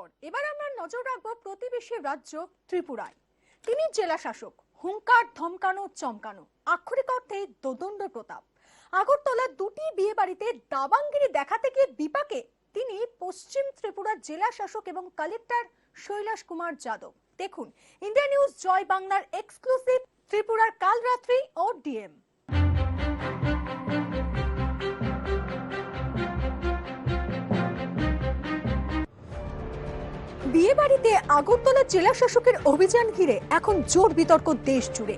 পর এবার আমরা নজর রাখবো প্রতিবেশী রাজ্য ত্রিপুরায়। তিনি জেলা শাসক, হুঙ্কার ধমকানো চমকানো, আক্ষরিক অর্থে দোদণ্ড প্রতাপ। আগরতলা দুটি বিয়ে বাড়িতে দাবাঙ্গিরি দেখাতে গিয়ে বিপাকে তিনি পশ্চিম ত্রিপুরার জেলা শাসক এবং কালেক্টর শৈলেশ কুমার যাদব। দেখুন ইন্ডিয়া নিউজ জয় বাংলার এক্সক্লুসিভ ত্রিপুরার কাল রাত্রি ও ডিএম। বিয়ে বাড়িতে আগরতলা জেলা শাসকের অভিযান ঘিরে এখন জোর বিতর্ক দেশ জুড়ে।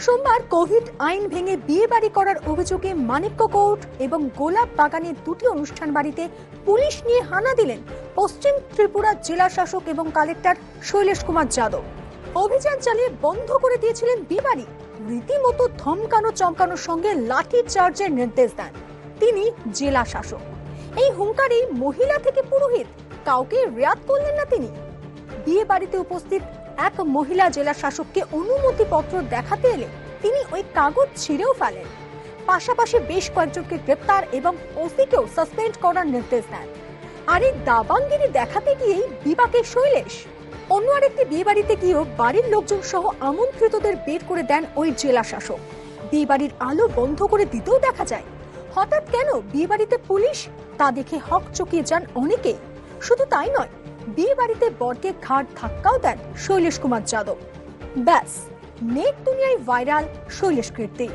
সোমবার কোভিড আইন ভেঙে বিয়ে বাড়ি করার অভিযোগে মানিক্য কোর্ট এবং গোলাপ বাগানের দুটি অনুষ্ঠান বাড়িতে পুলিশ নিয়ে হানা দিলেন পশ্চিম ত্রিপুরা জেলা শাসক এবং কালেক্টর শৈলেশ কুমার যাদব। অভিযান চালিয়ে বন্ধ করে দিয়েছিলেন বিয়ে বাড়ি। রীতিমতো ধমকানো চমকানোর সঙ্গে লাঠি চার্জের নির্দেশ দেন তিনি জেলা শাসক। এই হুঙ্কারে মহিলা থেকে পুরোহিত কাউকে রেয়াত করলেন না তিনি। বিয়ে বাড়িতে উপস্থিত এক মহিলা জেলা শাসককে অনুমতি পত্র দেখাতে এলে তিনি ওই কাগজ ছিঁড়েও ফেলেন। পাশাপাশি বেশ কয়েকজনকে গ্রেপ্তার এবং ওসিকেও সাসপেন্ড করার নির্দেশ দেন। আর এই দাবাঙ্গিরি দেখাতে গিয়েই বিপাকে শৈলেশ। অন্য আরেকটি বিয়ে বাড়িতে গিয়েও বাড়ির লোকজন সহ আমন্ত্রিতদের বের করে দেন ওই জেলা শাসক। বিয়ে বাড়ির আলো বন্ধ করে দিতেও দেখা যায়। হঠাৎ কেন বিয়ে বাড়িতে পুলিশ, তা দেখে হক চকিয়ে যান অনেকেই। শুধু তাই নয়, বিয়ে বাড়িতে বরকে ঘাড় ধাক্কাও দেন শৈলেশ কুমার যাদব। ব্যাস, নেট দুনিয়ায় ভাইরাল শৈলেশ কীর্তি।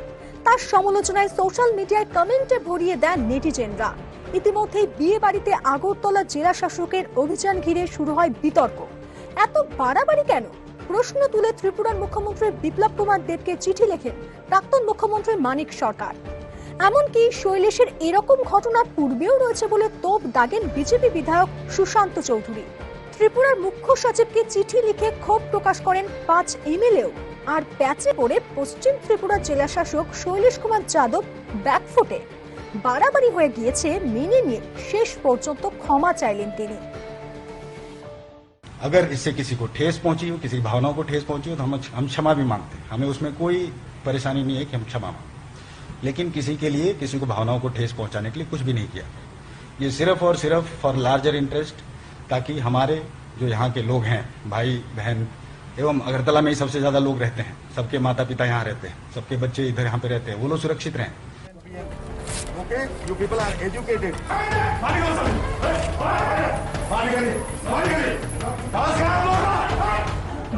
তার সমালোচনায় সোশ্যাল মিডিয়ায় কমেন্টে ভরিয়ে দেন নেটিজেনরা। ইতিমধ্যেই বিয়ে বাড়িতে আগরতলা জেলা শাসকের অভিযান ঘিরে শুরু হয় বিতর্ক। এত বাড়াবাড়ি কেন? প্রশ্ন তুলে ত্রিপুরার মুখ্যমন্ত্রী বিপ্লব কুমার দেবকে চিঠি লেখেন প্রাক্তন মুখ্যমন্ত্রী মানিক সরকার। এমনকি শৈলেশের এরকম ঘটনা পূর্বেও রয়েছে বলে তোপ দাগেন বিজেপি বিধায়ক সুশান্ত চৌধুরী। ত্রিপুরার মুখ্য সচিবকে চিঠি লিখে ক্ষোভ প্রকাশ করেন 5 এমএলএও। আর প্যাচে পড়ে পশ্চিম ত্রিপুরা জেলা শাসক শৈলেশ কুমার যাদব ব্যাকফুটে। বাড়াবাড়ি হয়ে গিয়েছে মেনে নিয়ে শেষ পর্যন্ত ক্ষমা চাইলেন তিনি। अगर इससे किसी को ठेस पहुंची हो, किसी भावनाओं को ठेस पहुंची हो, तो हम क्षमा भी मांगते हैं। हमें उसमें कोई परेशानी नहीं है कि हम क्षमा मांगें, लेकिन किसी के लिए किसी को भावनाओं को ठेस पहुंचाने के लिए कुछ भी नहीं किया। ये सिर्फ और सिर्फ फॉर लार्जर इंटरेस्ट, ताकि हमारे जो यहाँ के लोग हैं, भाई बहन एवं अगरतला में ही सबसे ज्यादा लोग रहते हैं, सबके माता पिता यहाँ रहते हैं, सबके बच्चे इधर यहाँ पे रहते हैं, वो लोग सुरक्षित रहें। Okay, you people are educated.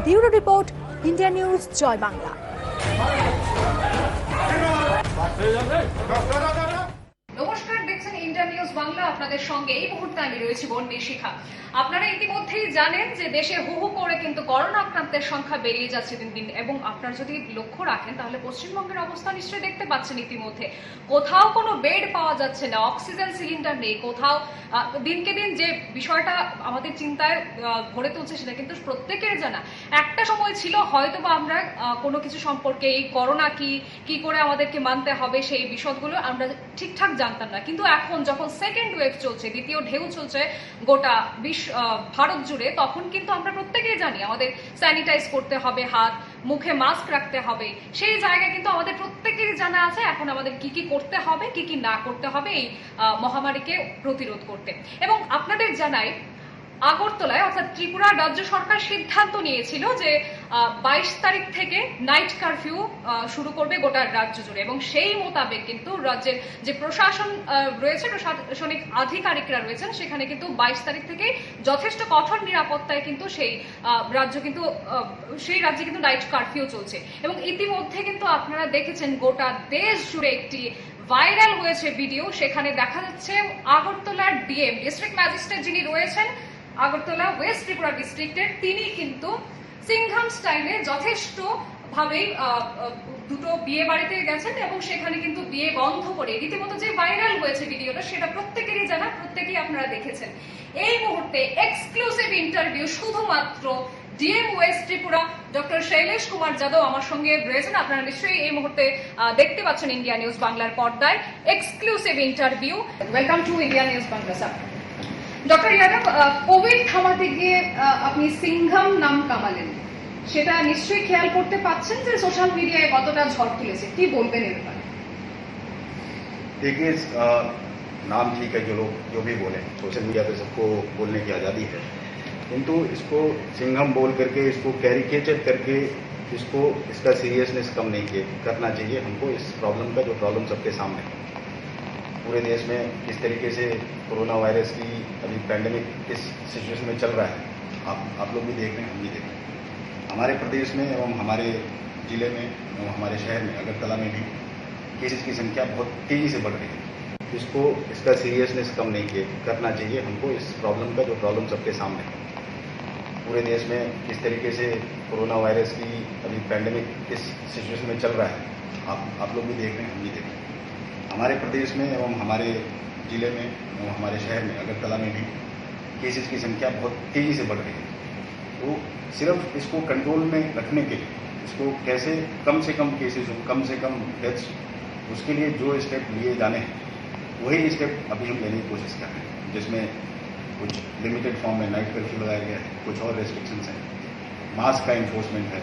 Bureau report, India news জয় বাংলা। নমস্কার, দেখছেন ইন্ডিয়া নিউজ বাংলা। আপনাদের সঙ্গে এই মুহূর্তে আমি রয়েছি বন্যী শিখা। আপনারা ইতিমধ্যেই জানেন যে দেশে হু হু করে কিন্তু করোনা আক্রান্তের সংখ্যা বেরিয়ে যাচ্ছে দিন দিন, এবং আপনারা যদি লক্ষ্য রাখেন তাহলে পশ্চিমবঙ্গের অবস্থা নিশ্চয়ই দেখতে পাচ্ছেন। ইতিমধ্যে কোথাও কোনো বেড পাওয়া যাচ্ছে না, অক্সিজেন সিলিন্ডার নেই কোথাও। দিনকে দিন যে বিষয়টা আমাদের চিন্তায় ভরে তুলছে সেটা কিন্তু প্রত্যেকের জানা। একটা সময় ছিল হয়তো বা আমরা কোনো কিছু সম্পর্কে এই করোনা কি করে আমাদেরকে মানতে হবে সেই বিষয়গুলো আমরা ঠিকঠাক জানতাম না, কিন্তু এখন যখন সেকেন্ড ওয়েভ চলছে, দ্বিতীয় ঢেউ চলছে গোটা ভারত জুড়ে, তখন কিন্তু আমরা প্রত্যেকেই জানি আমাদের স্যানিটাইজ করতে হবে, হাত মুখে মাস্ক রাখতে হবে। সেই জায়গায় কিন্তু আমাদের প্রত্যেকেরই জানা আছে এখন আমাদের কি কি করতে হবে, কি কি না করতে হবে এই মহামারীকে প্রতিরোধ করতে। এবং আপনাদের জানাই আগরতলায় অর্থাৎ ত্রিপুরা রাজ্য সরকার সিদ্ধান্ত নিয়েছিল যে 22 তারিখ থেকে নাইট কারফিউ শুরু করবে গোটা রাজ্য জুড়ে, এবং সেই মোতাবেক কিন্তু রাজ্যের যে প্রশাসন রয়েছে, প্রশাসনিক আধিকারিকরা রয়েছেন, সেখানে কিন্তু 22 তারিখ থেকে যথেষ্ট কঠোর নিরাপত্তায় কিন্তু সেই রাজ্যে কিন্তু নাইট কারফিউ চলছে। এবং ইতিমধ্যে কিন্তু আপনারা দেখেছেন গোটা দেশ জুড়ে একটি ভাইরাল হয়েছে ভিডিও। সেখানে দেখা যাচ্ছে আগরতলার ডিএম, ডিস্ট্রিক্ট ম্যাজিস্ট্রেট যিনি রয়েছেন আগরতলা ওয়েস্ট ত্রিপুরা ডিস্ট্রিক্টের, তিনি কিন্তু সিংঘাম স্টাইলে যথেষ্ট ভাবেই দুটো বিয়ে বাড়িতে গেছেন এবং সেখানে কিন্তু বিয়ে বন্ধ করে রীতিমতো যে ভাইরাল হয়েছে ভিডিওটা, সেটা প্রত্যেকেরই জানা, প্রত্যেকেই আপনারা দেখেছেন। এই মুহূর্তে এক্সক্লুসিভ ইন্টারভিউ শুধুমাত্র DM West Tripura doctor Shailesh Kumar Yadav আমার সঙ্গে রয়েছেন। আপনারা নিশ্চয়ই এই মুহূর্তে দেখতে পাচ্ছেন ইন্ডিয়া নিউজ বাংলার পর্দায় exclusive interview. Welcome to India news Bangla. Sir, doctor Yadav, Covid থামাতে গিয়ে আপনি সিংঘাম নাম কামালেন, সেটা নিশ্চয়ই খেয়াল করতে পাচ্ছেন যে সোশ্যাল মিডিয়ায় কতটা ঝড় তুলেছে, কি বলবেন এর ব্যাপারে? देखिए, नाम ठीक है, जो लोग जो भी बोले, सोशल मीडिया पे सबको बोलने की आज़ादी है। किंतु इसको सिंघम बोल करके, इसको कैरिकेचर करके, इसको इसका सीरियसनेस कम नहीं करना चाहिए हमको। इस प्रॉब्लम का जो प्रॉब्लम सबके सामने है, पूरे देश में किस तरीके से कोरोना वायरस की अभी पैंडेमिक किस सिचुएशन में चल रहा है, आप लोग भी देख रहे हैं, हम भी देख रहे हैं। हमारे प्रदेश में एवं हमारे जिले में एवं हमारे शहर में, अगरतला में भी केसेस की संख्या बहुत तेज़ी से बढ़ रही है। इसको इसका सीरियसनेस कम नहीं करना चाहिए हमको। इस प्रॉब्लम का जो प्रॉब्लम सबके सामने है, पूरे देश में किस तरीके से कोरोना वायरस की अभी पैंडेमिक किस सिचुएशन में चल रहा है, आप लोग भी देख रहे हैं, हम भी देख रहे हैं। हमारे प्रदेश में एवं हमारे जिले में एवं हमारे शहर में, अगरतला में भी केसेस की संख्या बहुत तेज़ी से बढ़ रही है। तो सिर्फ इसको कंट्रोल में रखने के लिए, इसको कैसे कम से कम केसेस हो, कम से कम डेथ्स, उसके लिए जो स्टेप लिए जाने हैं वही स्टेप अभी हम लेने की कोशिश कर रहे हैं, जिसमें कुछ लिमिटेड फॉर्म में नाइट कर्फ्यू लगाया गया है, कुछ और रेस्ट्रिक्शंस हैं, मास्क का इन्फोर्समेंट है,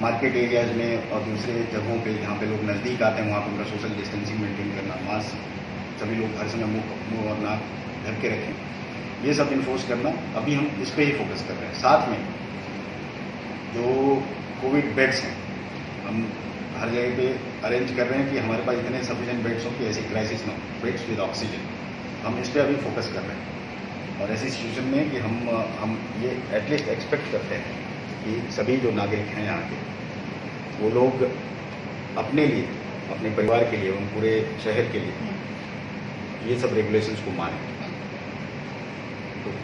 मार्केट एरियाज में और दूसरे जगहों पे जहाँ पे लोग नज़दीक आते हैं वहाँ पर उनका सोशल डिस्टेंसिंग मेंटेन करना, मास्क सभी लोग हर समय मुंह और नाक ढक के रखें, ये सब इन्फोर्स करना। अभी हम इस पर ही फोकस कर रहे हैं। साथ में जो कोविड बेड्स हैं, हम हर जगह पे अरेंज कर रहे हैं कि हमारे पास इतने सफिशिएंट बेड्स हो कि ऐसी क्राइसिस ना हो, बेड्स विद ऑक्सीजन, हम इस पर अभी फोकस कर रहे हैं। और ऐसी सिचुएशन में कि हम ये एटलीस्ट एक्सपेक्ट करते हैं कि सभी जो नागरिक हैं यहाँ के, वो लोग अपने लिए, अपने परिवार के लिए, उन पूरे शहर के लिए ये सब रेगुलेशंस को मानें। तो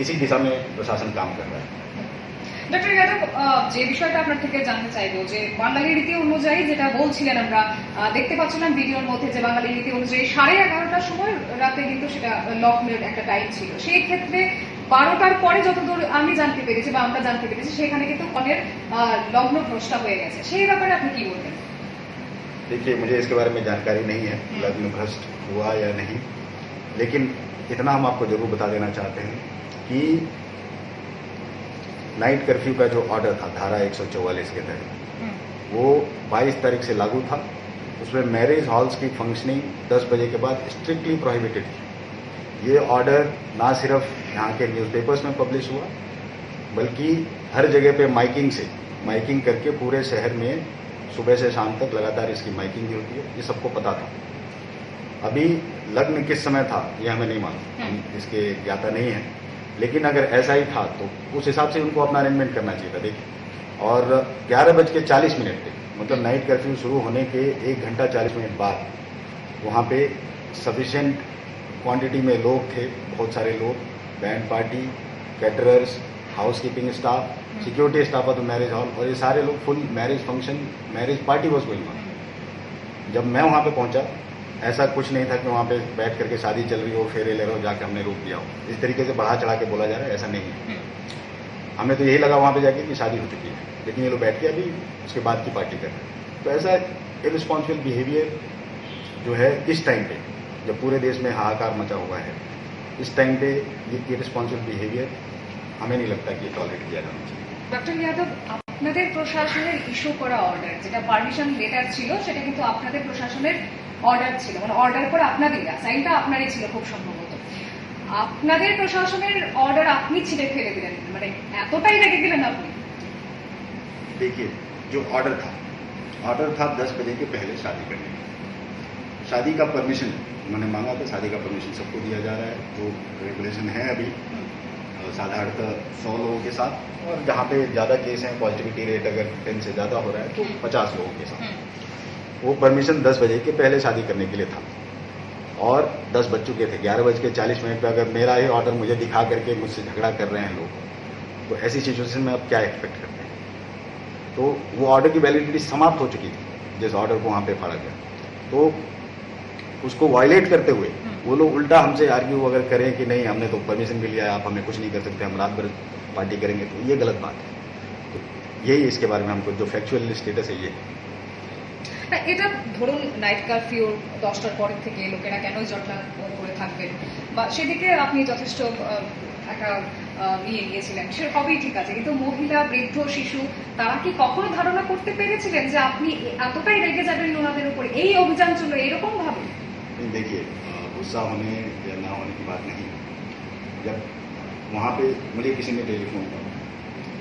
इसी दिशा में प्रशासन काम कर रहा है। ডক্টর যাদব, যে বিষয়টা আপনার থেকে জানতে চাইবো যে বাঙালি রীতি অনুযায়ী যেটা বলছিলেন, আমরা দেখতে পাচ্ছিলাম ভিডিওর মধ্যে যে বাঙালি রীতি অনুযায়ী 11:30টার সময় রাতে কিন্তু সেটা লকডাউনের একটা টাইম ছিল। সেই ক্ষেত্রে 12টার পরে যতদূর আমি জানতে পেরেছি বা আমরা জানতে পেরেছি, সেখানে কিন্তু অনেক লগ্ন ভ্রষ্টা হয়ে গেছে। সেই ব্যাপারে আপনি কি বলবেন? देखिए, मुझे इसके बारे में जानकारी नहीं है लग्न भ्रष्ट हुआ या नहीं, लेकिन इतना हम आपको जरूर बता देना चाहते हैं कि नाइट कर्फ्यू का जो ऑर्डर था धारा 144 के तहत, वो 22 तारीख से लागू था। उसमें मैरिज हॉल्स की फंक्शनिंग 10 बजे के बाद स्ट्रिक्टली प्रोहिबिटेड थी। ये ऑर्डर ना सिर्फ यहाँ के न्यूज़पेपर्स में पब्लिश हुआ, बल्कि हर जगह पे माइकिंग करके पूरे शहर में सुबह से शाम तक लगातार इसकी माइकिंग भी होती है। ये सबको पता था। अभी लग्न किस समय था ये हमें नहीं मालूम, इसके ज्ञाता नहीं है, लेकिन अगर ऐसा ही था तो उस हिसाब से उनको अपना अरेंजमेंट करना चाहिए था। देखिए, और 11:40 पे, मतलब नाइट कर्फ्यू शुरू होने के 1 घंटा 40 मिनट बाद वहाँ पे सफिशिएंट क्वांटिटी में लोग थे, बहुत सारे लोग, band party, caterers, housekeeping staff, security staff of the marriage hall, और ये सारे लोग full marriage function, marriage party was going on. जब मैं वहाँ पे पहुँचा, ऐसा कुछ नहीं था कि वहाँ पे बैठ करके शादी चल रही हो, फेरे ले रहे हो, जाके हमने रोक दिया हो। इस तरीके से बढ़ा चढ़ा के बोला जा रहा है, ऐसा नहीं है। हमें तो यही लगा वहाँ पे जाके कि शादी हो चुकी है, लेकिन ये लोग बैठ के अभी उसके बाद की पार्टी कर रहे हैं। तो ऐसा इररिस्पॉन्सिबल बिहेवियर जो है इस टाइम पे, जब पूरे देश में हाहाकार मचा हुआ है, इस टाइम पे ये इररिस्पॉन्सिबल बिहेवियर हमें नहीं लगता कि ये टॉलरेट किया जाना चाहिए। ডক্টর যাদব, আপনাদের প্রশাসনের ইস্যু করা অর্ডার, যেটা পারমিশন লেটার ছিল, সেটা কিন্তু আপনাদের প্রশাসনের অর্ডার ছিল, মানে অর্ডার করে আপনাদের সাইনটা আপনারই ছিল খুব সম্ভবত। আপনাদের প্রশাসনের অর্ডার আপনি ছিঁড়ে ফেলে দিলেন, মানে এতটাই রেগে গেলেন আপনি? देखिए, जो ऑर्डर था 10 बजे के पहले शादी करने का। शादी का परमिशन उन्होंने मांगा था, शादी का परमिशन सबको दिया जा रहा है। तो रेगुलेशन है अभी साधारणतः 100 लोगों के साथ, और जहाँ पे ज़्यादा केस हैं, पॉजिटिविटी रेट अगर 10 से ज़्यादा हो रहा है तो 50 लोगों के साथ। वो परमिशन 10 बजे के पहले शादी करने के लिए था, और 10 बज चुके थे। 11:40 पे अगर मेरा ही ऑर्डर मुझे दिखा करके मुझसे झगड़ा कर रहे हैं लोग, तो ऐसी सिचुएशन में अब क्या एक्सपेक्ट करते हैं। तो वो ऑर्डर की वैलिडिटी समाप्त हो चुकी थी जिस ऑर्डर को वहाँ पे फाड़ा गया। तो उसको वायलेट करते हुए वो लोग उल्टा हमसे आर्ग्यू अगर करें कि नहीं, हमने तो परमिशन भी लिया है, आप हमें कुछ नहीं कर सकते, हम रात भर पार्टी करेंगे, तो ये गलत बात है। तो यही इसके बारे में हमको जो फैक्चुअल स्टेटस है ये। না, এটা ধরুন নাইট কারফিউ 10টার পরের থেকে লোকেরা কেন জটলা করে থাকবেন, বা সেদিকে আপনি যথেষ্ট একটা নিয়েছিলেন, সে সবই ঠিক আছে, কিন্তু মহিলা, বৃদ্ধ, শিশু, তারা কি কখনো ধারণা করতে পেরেছিলেন যে আপনি এতটাই রেগে যাবেন ওনাদের উপরে? এই অভিযান ছিল এরকম ভাবে? देखिए, गुस्सा होने या ना होने की बात नहीं। जब वहाँ पे मुझे किसी ने टेलीफोन किया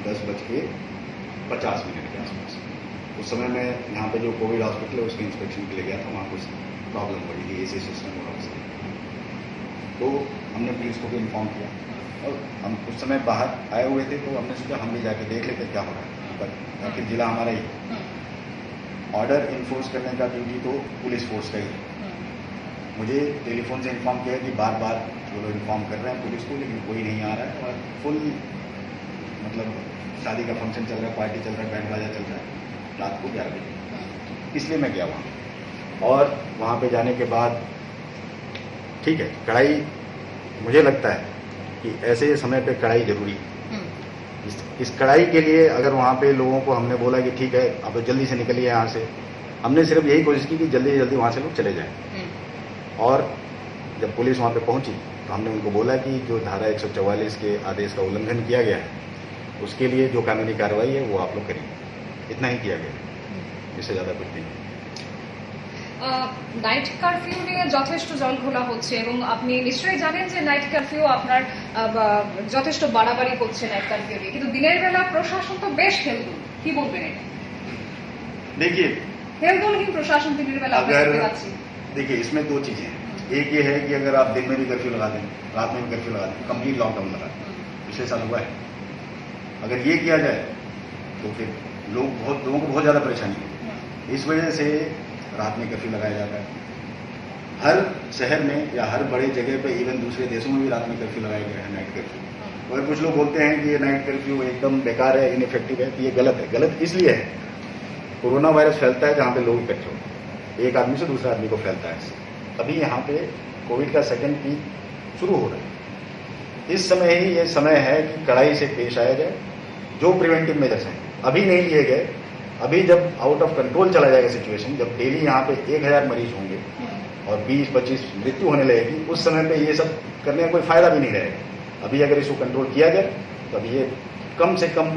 10:50 के आसपास। उस समय मैं यहाँ पे जो कोविड हॉस्पिटल है उसके इंस्पेक्शन के लिए गया था, वहाँ कुछ प्रॉब्लम हो रही थी, एसी सिस्टम हो रहा था। तो हमने पुलिस को भी इन्फॉर्म किया और हम उस समय बाहर आए हुए थे, तो हमने सोचा हम भी जाके देख लेते क्या हो रहा है, पर आखिर जिला हमारा ही ऑर्डर इन्फोर्स करने का ड्यूटी तो पुलिस फोर्स का ही है। मुझे टेलीफोन से इन्फॉर्म किया कि बार बार वो लोग इन्फॉर्म कर रहे हैं पुलिस को, लेकिन कोई नहीं आ रहा है और फुल मतलब शादी का फंक्शन चल रहा है, पार्टी चल रहा है, बैंड बाजा चल रहा है रात को 11 बजे। इसलिए मैं गया वहाँ और वहाँ पे जाने के बाद ठीक है, कड़ाई मुझे लगता है कि ऐसे समय पे कड़ाई जरूरी है। इस कड़ाई के लिए अगर वहाँ पे लोगों को हमने बोला कि ठीक है अब जल्दी से निकलिए यहाँ से, हमने सिर्फ यही कोशिश की कि जल्दी से जल्दी वहाँ से लोग चले जाएं। और जब पुलिस वहाँ पे पहुँची तो हमने उनको बोला कि जो धारा 144 के आदेश का उल्लंघन किया गया है उसके लिए जो कानूनी कार्रवाई है वो आप लोग करिए, इतना ही किया गया, इससे ज़्यादा कुछ नहीं। নাইট কারফিউ নিয়ে যথেষ্ট জলঘোলা হচ্ছে এবং আপনি নিশ্চয়ই জানেন যে নাইট কারফিউ আপনার যথেষ্ট বাড়াবাড়ি হচ্ছে নাইট কারফিউ নিয়ে, কিন্তু দিনের বেলা প্রশাসন তো বেশ হেলদোল, কি বলবেন এটা? देखिए हेल्दोलहीन प्रशासन दिनेर बेला अगर देखते पाচ্ছি। देखिए इसमें दो चीजें हैं, एक ये है कि अगर आप दिन में भी कर्फ्यू लगा दें, रात में भी कर्फ्यू लगा दें, कंप्लीट लॉकडाउन लगा दें, पिछले साल हुआ है। अगर ये किया जाए तो फिर लोगों को बहुत ज्यादा परेशानी है। इस वजह से रात में कर्फ्यू लगाया जाता है। हर शहर में या हर बड़े जगह पे, इवन दूसरे देशों में भी रात में कर्फ्यू लगाया गया है, नाइट कर्फ्यू। और कुछ लोग बोलते हैं कि ये नाइट कर्फ्यू एकदम बेकार है, इनइफेक्टिव है, तो ये गलत है। गलत इसलिए है, कोरोना वायरस फैलता है जहाँ पे लोग इकट्ठे होते हैं, एक आदमी से दूसरे आदमी को फैलता है। अभी यहाँ पे कोविड का सेकंड पीक शुरू हो रहा है। इस समय ही ये समय है कि कड़ाई से पेश आया जाए। जो प्रिवेंटिव मेजर्स हैं अभी नहीं लिए गए, अभी जब आउट ऑफ कंट्रोल चला जाएगा सिचुएशन, जब डेली यहाँ पे 1000 मरीज होंगे और 20-25 मृत्यु होने लगेगी, उस समय पे ये सब करने का कोई फायदा भी नहीं रहेगा। अभी अगर इसको कंट्रोल किया जाए तो अभी ये कम से कम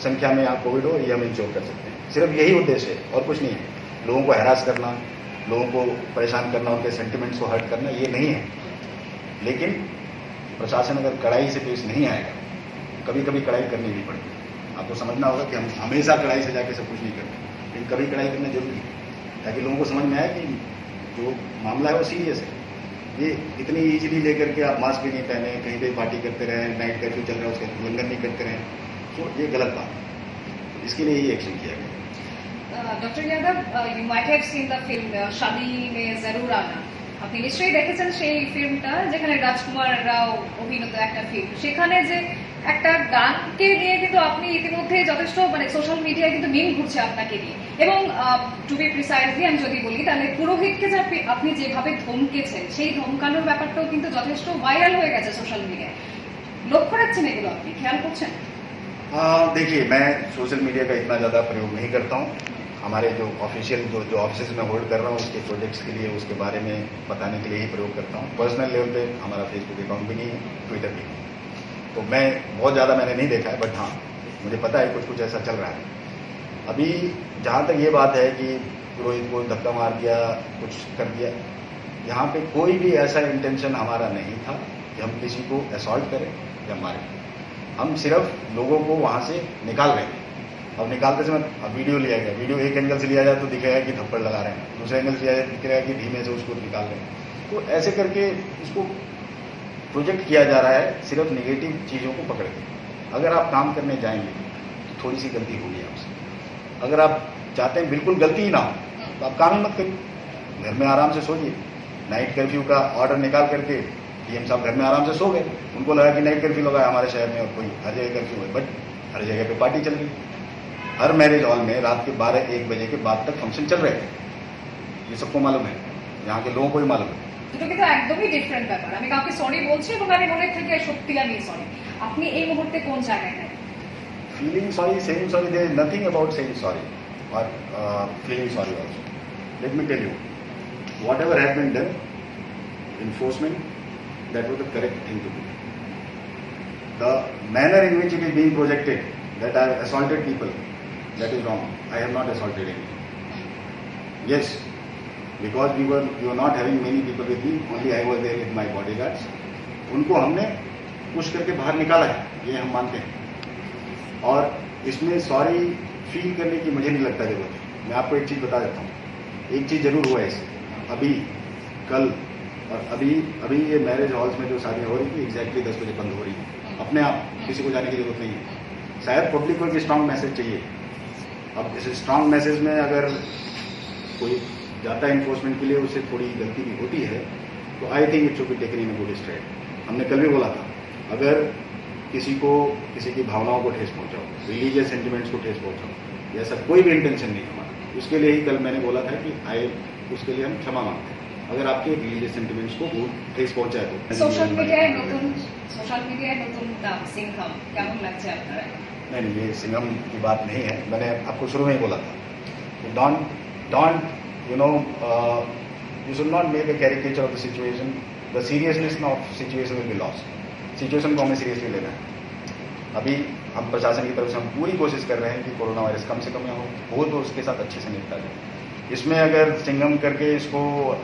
संख्या में यहाँ कोविड हो, ये हम इंश्योर कर सकते हैं। सिर्फ यही उद्देश्य है और कुछ नहीं है। लोगों को हैरास करना, लोगों को परेशान करना, उनके सेंटिमेंट्स को हर्ट करना, ये नहीं है। लेकिन प्रशासन अगर कड़ाई से पेश नहीं आएगा, कभी कभी कड़ाई करनी भी पड़ेगी। आपको समझना होगा कि हम हमेशा कड़ाई से जाके सब कुछ नहीं करते, लेकिन कभी कड़ाई करना जरूरी है, ताकि लोगों को समझ में आए कि जो मामला है वो सीरियस है। ये इतनी इजीली लेकर के आप मास्क भी नहीं पहने, कहीं पे पार्टी करते रहे, नाइट कर्फ्यू चल रहा है उसका उल्लंघन नहीं करते रहे, तो ये गलत बात है। इसके लिए ही एक्शन किया गया। Doctor Yadav, you might have seen the film Shaadi Mein জরুর আনা। আপনি নিশ্চয়ই দেখেছেন সেই ফিল্মটা, যেখানে রাজকুমার রাও অভিনীত একটা ফিল্ম। সেখানে যে একটা গানকে নিয়ে কিন্তু আপনি ইতিমধ্যে যথেষ্ট মানে সোশ্যাল মিডিয়ায় কিন্তু মিম ঘুরছে আপনাকে নিয়ে, এবং টু বি প্রিসাইজলি আমি যদি বলি তাহলে পুরোহিতকে যে আপনি যেভাবে ধমকেছেন সেই ধমকানোর ব্যাপারটাও কিন্তু যথেষ্ট ভাইরাল হয়ে গেছে সোশ্যাল মিডিয়ায়। লক্ষ্য রাখছেন এগুলো, আপনি খেয়াল করছেন? देखिए, मैं सोशल मीडिया का इतना ज़्यादा प्रयोग नहीं करता हूँ। हमारे जो ऑफिशियल जो ऑफिस में होल्ड कर रहा हूँ उसके प्रोजेक्ट्स के लिए, उसके बारे में बताने के लिए ही प्रयोग करता हूँ। पर्सनल लेवल पे हमारा फेसबुक अकाउंट भी नहीं है, ट्विटर भी नहीं है, तो मैं बहुत ज़्यादा मैंने नहीं देखा है, बट हाँ मुझे पता है कुछ कुछ ऐसा चल रहा है। अभी जहाँ तक ये बात है कि पुरोहित को धक्का मार दिया, कुछ कर दिया, यहाँ पे कोई भी ऐसा इंटेंशन हमारा नहीं था कि हम किसी को असॉल्ट करें या मारें। हम सिर्फ लोगों को वहाँ से निकाल रहे थे। अब निकालते समय अब वीडियो लिया गया, वीडियो एक एंगल से लिया जाए तो दिखेगा कि थप्पड़ लगा रहे हैं, दूसरे एंगल से लिया जाए दिख रहा है कि धीमे से उसको निकाल रहे हैं। तो ऐसे करके इसको प्रोजेक्ट किया जा रहा है सिर्फ नेगेटिव चीज़ों को पकड़ के। अगर आप काम करने जाएंगे तो थोड़ी सी गलती होगी आपसे। अगर आप चाहते हैं बिल्कुल गलती ही ना हो तो आप काम ही मत करिए, घर में आराम से सोइए। नाइट कर्फ्यू का ऑर्डर निकाल करके डीएम साहब घर में आराम से सो गए, उनको लगा कि नाइट कर्फ्यू लगा हमारे शहर में और कोई हर जगह कर्फ्यू है, बट हर जगह पे पार्टी चल रही। हर मैरिज हॉल में रात के 12-1 बजे के बाद तक फंक्शन चल रहे हैं, ये सबको मालूम है, यहाँ के लोगों को भी मालूम है। দুটো কিন্তু একদমই ডিফারেন্ট ব্যাপার। আমি কাউকে সরি বলছি এবং আমি মনে থেকে সত্যি আমি সরি। আপনি এই মুহূর্তে কোন জায়গায় থাকেন? Feeling sorry, saying sorry, there is nothing about saying sorry or feeling sorry also. Let me tell you, whatever has been done, enforcement, that was the correct thing to do. The manner in which it is being projected, that I have assaulted people, that is wrong. I have not assaulted anyone. Yes, because we were not having many people with me, only I was there with my bodyguards. उनको हमने push करके बाहर निकाला है, ये हम मानते हैं। और इसमें सॉरी फील करने की मुझे नहीं लगता जरूरत है। मैं आपको एक चीज़ बता देता हूँ, एक चीज़ जरूर हुआ है इससे, अभी कल और अभी ये मैरिज हॉल्स में जो शादियाँ हो रही थी एग्जैक्टली 10 बजे बंद हो रही है अपने आप, किसी को जाने की जरूरत नहीं है। शायद पब्लिक को एक स्ट्रांग मैसेज चाहिए। अब इस स्ट्रांग मैसेज में अगर कोई जाता है इन्फोर्समेंट के लिए, उससे थोड़ी गलती भी होती है, तो I think it should be taken in a good state. हमने कल भी बोला था, अगर किसी की भावनाओं को ठेस पहुंचाओ, रिलीजियस सेंटिमेंट्स को ठेस पहुंचाओ, ऐसा कोई भी इंटेंशन नहीं हमारा। उसके लिए ही कल मैंने बोला था कि उसके लिए हम क्षमा मांगते हैं अगर आपके रिलीजियस सेंटिमेंट्स को ठेस पहुंचाए तो। সোশ্যাল মিডিয়ায় নতুন নাম সিংহাম, কেমন লাগছে আপনারা? नहीं, ये सिंघम की बात नहीं है। मैंने आपको शुरू में ही बोला था, don't you should not make a caricature of the situation. The seriousness of situation will be lost. Situation को हमें सीरियसली लेना है। अभी हम प्रशासन की तरफ से हम पूरी कोशिश कर रहे हैं कि कोरोना वायरस कम से कम हो तो उसके साथ अच्छे से निपटा जाए। इसमें अगर सिंघम करके इसको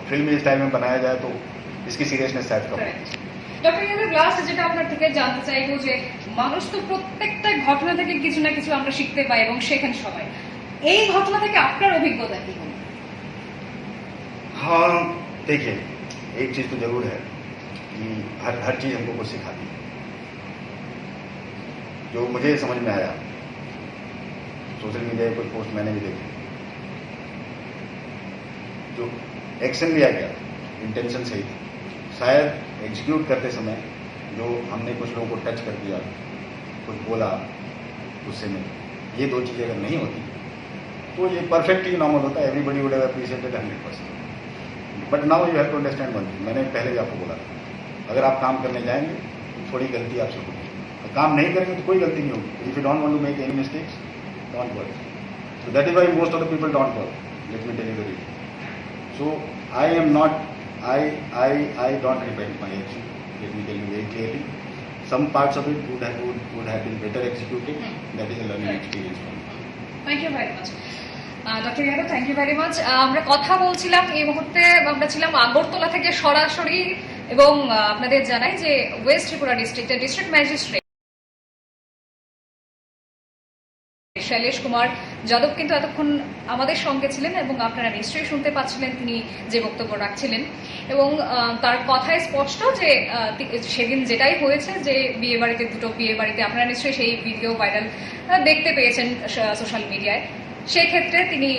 फिल्मी स्टाइल में बनाया जाए तो इसकी सीरियसनेस शायद कम है। ডক্টর ইয়াদব, লাস্ট যেটা আপনার থেকে জানতে চাইবো যে মানুষ তো প্রত্যেকটা ঘটনা থেকে কিছু না কিছু আমরা শিখতে পাই এবং শেখেন সবাই, এই ঘটনা থেকে আপনার অভিজ্ঞতা কি? हाँ, देखिए, एक चीज तो जरूर है कि हर चीज हमको कुछ सिखाती है। जो मुझे समझ में आया, सोशल मीडिया कुछ पोस्ट मैंने भी देखे, जो एक्शन लिया गया इंटेंशन सही थी। शायद एग्जीक्यूट करते समय जो हमने कुछ लोगों को टच कर दिया, कुछ बोला गुस्से में, ये दो चीज़ें अगर नहीं होती तो ये परफेक्टली नॉर्मल होता। Everybody would have appreciated 100%। But now you have to understand one thing, मैंने पहले भी आपको बोला था, अगर आप काम करने जाएंगे तो थोड़ी गलती आपसे होगी, और काम नहीं करेंगे तो कोई गलती नहीं होगी। If you don't want to make any mistakes, don't work. So that is why most of the people don't work. Let me tell you the reason. So I am not I don't repent my action. Let me tell you very clearly. Some parts of it would have been better executed. That is a learning experience for me. Thank you very much doctor Yadav, thank you very much. আমরা কথা বলছিলাম, এই মুহূর্তে আমরা ছিলাম আগরতলা থেকে সরাসরি, এবং আপনাদের জানাই যে ওয়েস্ট ত্রিপুরা ডিস্ট্রিক্টের ডিস্ট্রিক্ট ম্যাজিস্ট্রেট শৈলেশ কুমার যাদব কিন্তু এতক্ষণ আমাদের সঙ্গে ছিলেন, এবং আপনারা নিশ্চয়ই শুনতে পাচ্ছিলেন তিনি যে বক্তব্য রাখছিলেন। এবং তার কথায় স্পষ্ট যে সেদিন যেটাই হয়েছে, যে দুটো বিয়ে বাড়িতে আপনারা নিশ্চয়ই সেই ভিডিও ভাইরাল দেখতে পেয়েছেন সোশ্যাল মিডিয়ায়, সেক্ষেত্রে তিনি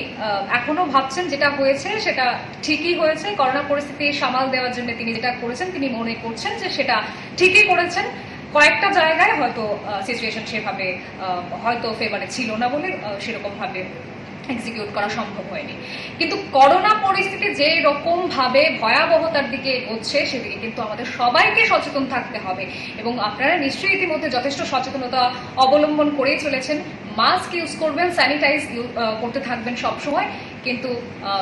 এখনো ভাবছেন যেটা হয়েছে সেটা ঠিকই হয়েছে। করোনা পরিস্থিতি সামাল দেওয়ার জন্য তিনি যেটা করেছেন তিনি মনে করছেন যে সেটা ঠিকই করেছেন। কয়েকটা জায়গায় হয়তো সিচুয়েশন সেভাবে হয়তো ফেভারে ছিল না বলে সেরকম ভাবে এক্সিকিউট করা সম্ভব হয়নি। কিন্তু করোনা পরিস্থিতি যে রকম ভাবে ভয়াবহতার দিকে এগোচ্ছে, সেদিকে কিন্তু আমাদের সবাইকে সচেতন থাকতে হবে, এবং আপনারা নিশ্চয়ই ইতিমধ্যে যথেষ্ট সচেতনতা অবলম্বন করেই চলেছেন। মাস্ক ইউজ করবেন, স্যানিটাইজ করতে থাকবেন সবসময়, কিন্তু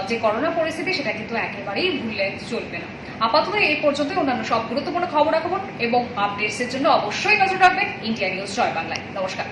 যে করোনা পরিস্থিতি সেটা কিন্তু একেবারেই ভুললে চলবে না। আপাতত এই পর্যন্ত। অন্যান্য সব গুরুত্বপূর্ণ খবরাখবর এবং আপডেটসের জন্য অবশ্যই নজর রাখবেন ইন্ডিয়া নিউজ জয় বাংলায়। নমস্কার।